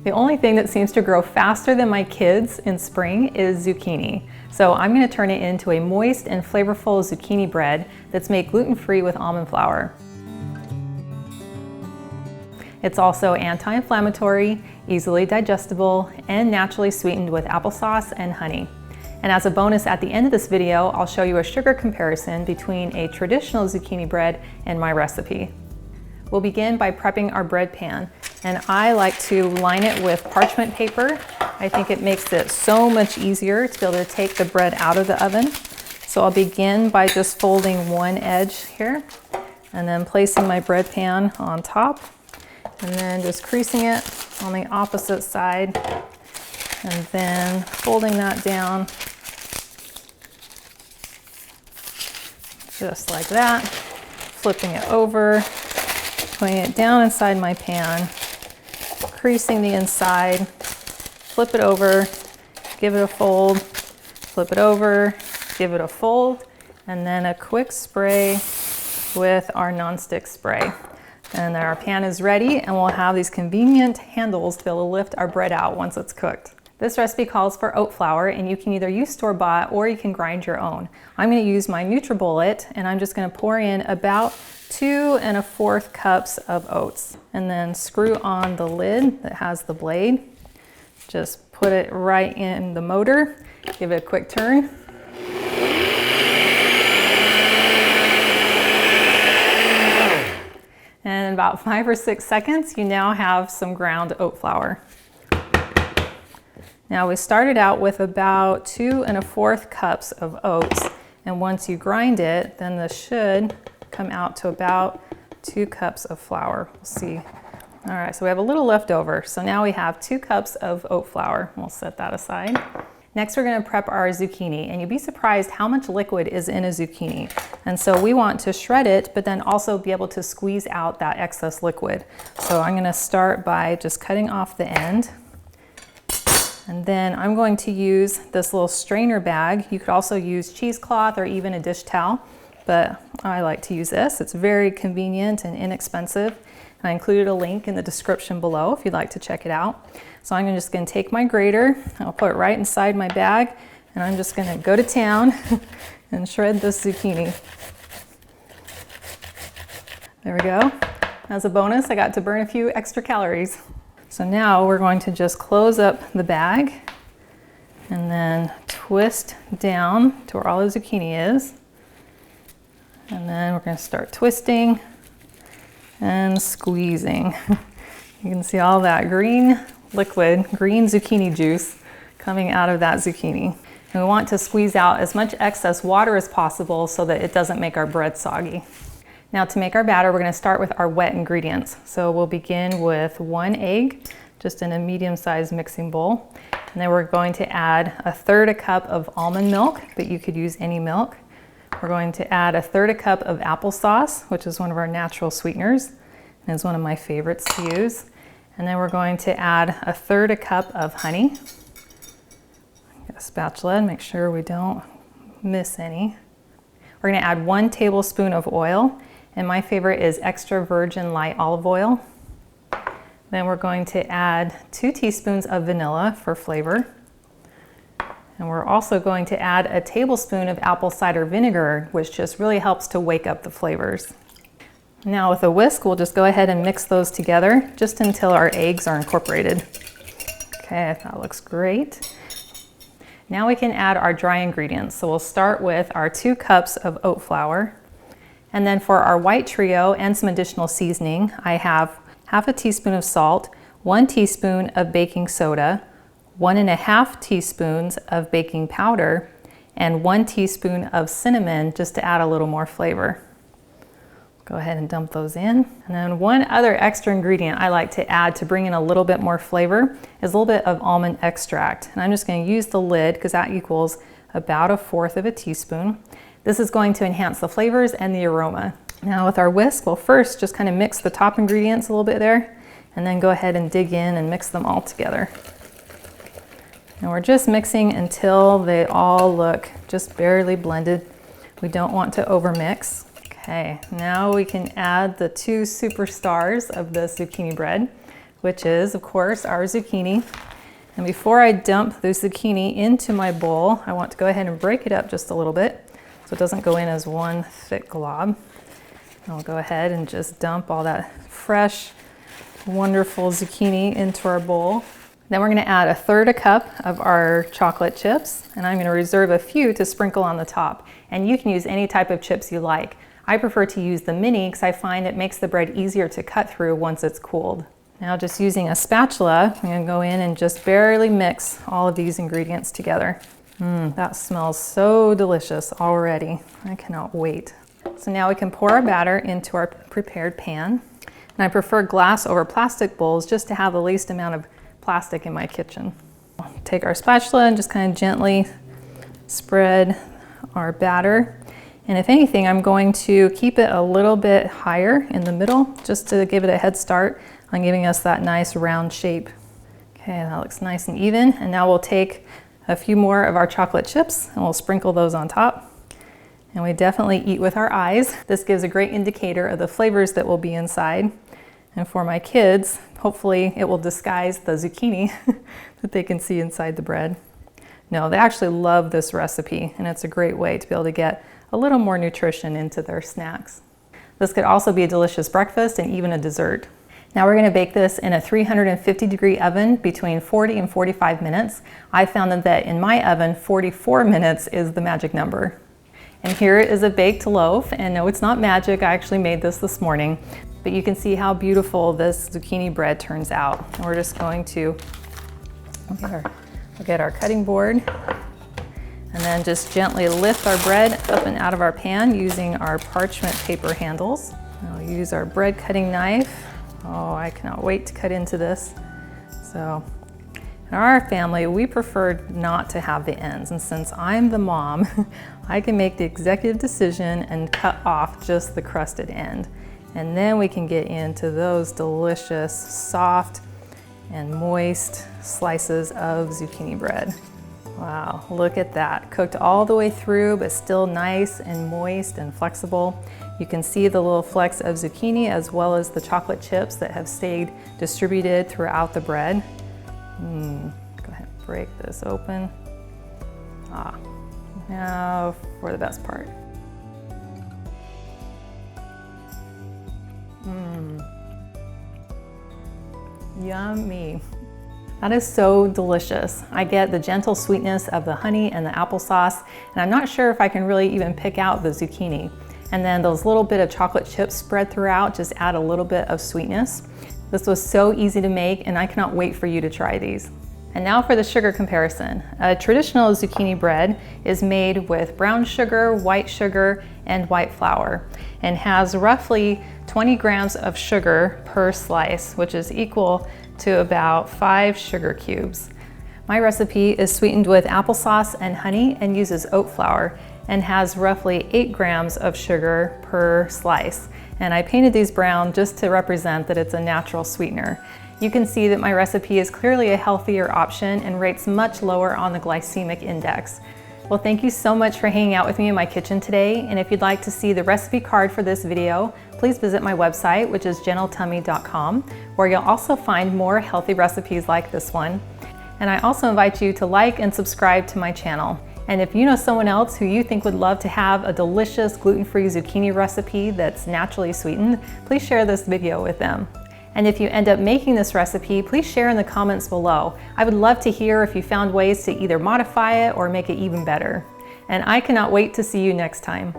The only thing that seems to grow faster than my kids in spring is zucchini. So I'm going to turn it into a moist and flavorful zucchini bread that's made gluten-free with almond flour. It's also anti-inflammatory, easily digestible, and naturally sweetened with applesauce and honey. And as a bonus at the end of this video, I'll show you a sugar comparison between a traditional zucchini bread and my recipe. We'll begin by prepping our bread pan, and I like to line it with parchment paper. I think it makes it so much easier to be able to take the bread out of the oven. So I'll begin by just folding one edge here, and then placing my bread pan on top, and then just creasing it on the opposite side, and then folding that down just like that, flipping it over, putting it down inside my pan, creasing the inside, flip it over, give it a fold, flip it over, give it a fold, and then a quick spray with our nonstick spray. And then our pan is ready, and we'll have these convenient handles to be able to lift our bread out once it's cooked. This recipe calls for oat flour, and you can either use store-bought or you can grind your own. I'm going to use my NutriBullet, and I'm just going to pour in about 2 1/4 cups of oats, and then screw on the lid that has the blade. Just put it right in the motor, give it a quick turn. And in about 5 or 6 seconds, you now have some ground oat flour. Now we started out with about 2 1/4 cups of oats, and once you grind it, then this should come out to about 2 cups of flour. We'll see. All right, so we have a little left over. So now we have 2 cups of oat flour. We'll set that aside. Next, we're going to prep our zucchini, and you'd be surprised how much liquid is in a zucchini. And so we want to shred it, but then also be able to squeeze out that excess liquid. So I'm going to start by just cutting off the end. And then I'm going to use this little strainer bag. You could also use cheesecloth or even a dish towel, but I like to use this. It's very convenient and inexpensive. I included a link in the description below if you'd like to check it out. So I'm just going to take my grater, I'll put it right inside my bag, and I'm just going to go to town and shred this zucchini. There we go. As a bonus, I got to burn a few extra calories. So now we're going to just close up the bag and then twist down to where all the zucchini is. And then we're going to start twisting and squeezing. You can see all that green liquid, green zucchini juice coming out of that zucchini. And we want to squeeze out as much excess water as possible so that it doesn't make our bread soggy. Now to make our batter, we're going to start with our wet ingredients. So we'll begin with 1 egg, just in a medium-sized mixing bowl. And then we're going to add 1/3 cup of almond milk, but you could use any milk. We're going to add 1/3 cup of applesauce, which is one of our natural sweeteners, and is one of my favorites to use. And then we're going to add 1/3 cup of honey. Get a spatula and make sure we don't miss any. We're going to add 1 tablespoon of oil, and my favorite is extra virgin light olive oil. Then we're going to add 2 teaspoons of vanilla for flavor. And we're also going to add a tablespoon of apple cider vinegar, which just really helps to wake up the flavors. Now with a whisk, we'll just go ahead and mix those together just until our eggs are incorporated. Okay, that looks great. Now we can add our dry ingredients. So we'll start with our 2 cups of oat flour. And then for our white trio and some additional seasoning, I have 1/2 teaspoon of salt, 1 teaspoon of baking soda, 1 1/2 teaspoons of baking powder, and 1 teaspoon of cinnamon just to add a little more flavor. Go ahead and dump those in. And then one other extra ingredient I like to add to bring in a little bit more flavor is a little bit of almond extract. And I'm just going to use the lid because that equals about 1/4 teaspoon. This is going to enhance the flavors and the aroma. Now with our whisk, we'll first just kind of mix the top ingredients a little bit there, and then go ahead and dig in and mix them all together. And we're just mixing until they all look just barely blended. We don't want to overmix. Okay, now we can add the 2 superstars of the zucchini bread. which is, of course, our zucchini. And before I dump the zucchini into my bowl, I want to go ahead and break it up just a little bit so it doesn't go in as one thick glob. I'll go ahead and just dump all that fresh, wonderful zucchini into our bowl. Then we're going to add 1/3 cup of our chocolate chips, and I'm going to reserve a few to sprinkle on the top. And you can use any type of chips you like. I prefer to use the mini because I find it makes the bread easier to cut through once it's cooled. Now just using a spatula, I'm going to go in and just barely mix all of these ingredients together. That smells so delicious already. I cannot wait. So now we can pour our batter into our prepared pan. And I prefer glass over plastic bowls just to have the least amount of plastic in my kitchen. Take our spatula and just kind of gently spread our batter. And if anything, I'm going to keep it a little bit higher in the middle just to give it a head start on giving us that nice round shape. Okay, that looks nice and even. And now we'll take a few more of our chocolate chips and we'll sprinkle those on top. And we definitely eat with our eyes. This gives a great indicator of the flavors that will be inside. And for my kids, hopefully it will disguise the zucchini that they can see inside the bread. No, they actually love this recipe, and it's a great way to be able to get a little more nutrition into their snacks. This could also be a delicious breakfast and even a dessert. Now we're going to bake this in a 350-degree oven between 40 and 45 minutes. I found that in my oven, 44 minutes is the magic number. And here is a baked loaf, and no, it's not magic. I actually made this morning, but you can see how beautiful this zucchini bread turns out. And we're just going to get our cutting board and then just gently lift our bread up and out of our pan using our parchment paper handles. I'll use our bread cutting knife. Oh, I cannot wait to cut into this. So in our family, we prefer not to have the ends. And since I'm the mom, I can make the executive decision and cut off just the crusted end. And then we can get into those delicious, soft and moist slices of zucchini bread. Wow, look at that. Cooked all the way through, but still nice and moist and flexible. You can see the little flecks of zucchini as well as the chocolate chips that have stayed distributed throughout the bread. Go ahead and break this open. Now for the best part. Yummy. That is so delicious. I get the gentle sweetness of the honey and the applesauce, and I'm not sure if I can really even pick out the zucchini. And then those little bit of chocolate chips spread throughout just add a little bit of sweetness. This was so easy to make, and I cannot wait for you to try these. And now for the sugar comparison. A traditional zucchini bread is made with brown sugar, and white flour, and has roughly 20 grams of sugar per slice, which is equal to about 5 sugar cubes. My recipe is sweetened with applesauce and honey and uses oat flour and has roughly 8 grams of sugar per slice. And I painted these brown just to represent that it's a natural sweetener. You can see that my recipe is clearly a healthier option and rates much lower on the glycemic index. Well, thank you so much for hanging out with me in my kitchen today. And if you'd like to see the recipe card for this video, please visit my website, which is gentletummy.com, where you'll also find more healthy recipes like this one. And I also invite you to like and subscribe to my channel. And if you know someone else who you think would love to have a delicious gluten-free zucchini recipe that's naturally sweetened, please share this video with them. And if you end up making this recipe, please share in the comments below. I would love to hear if you found ways to either modify it or make it even better. And I cannot wait to see you next time.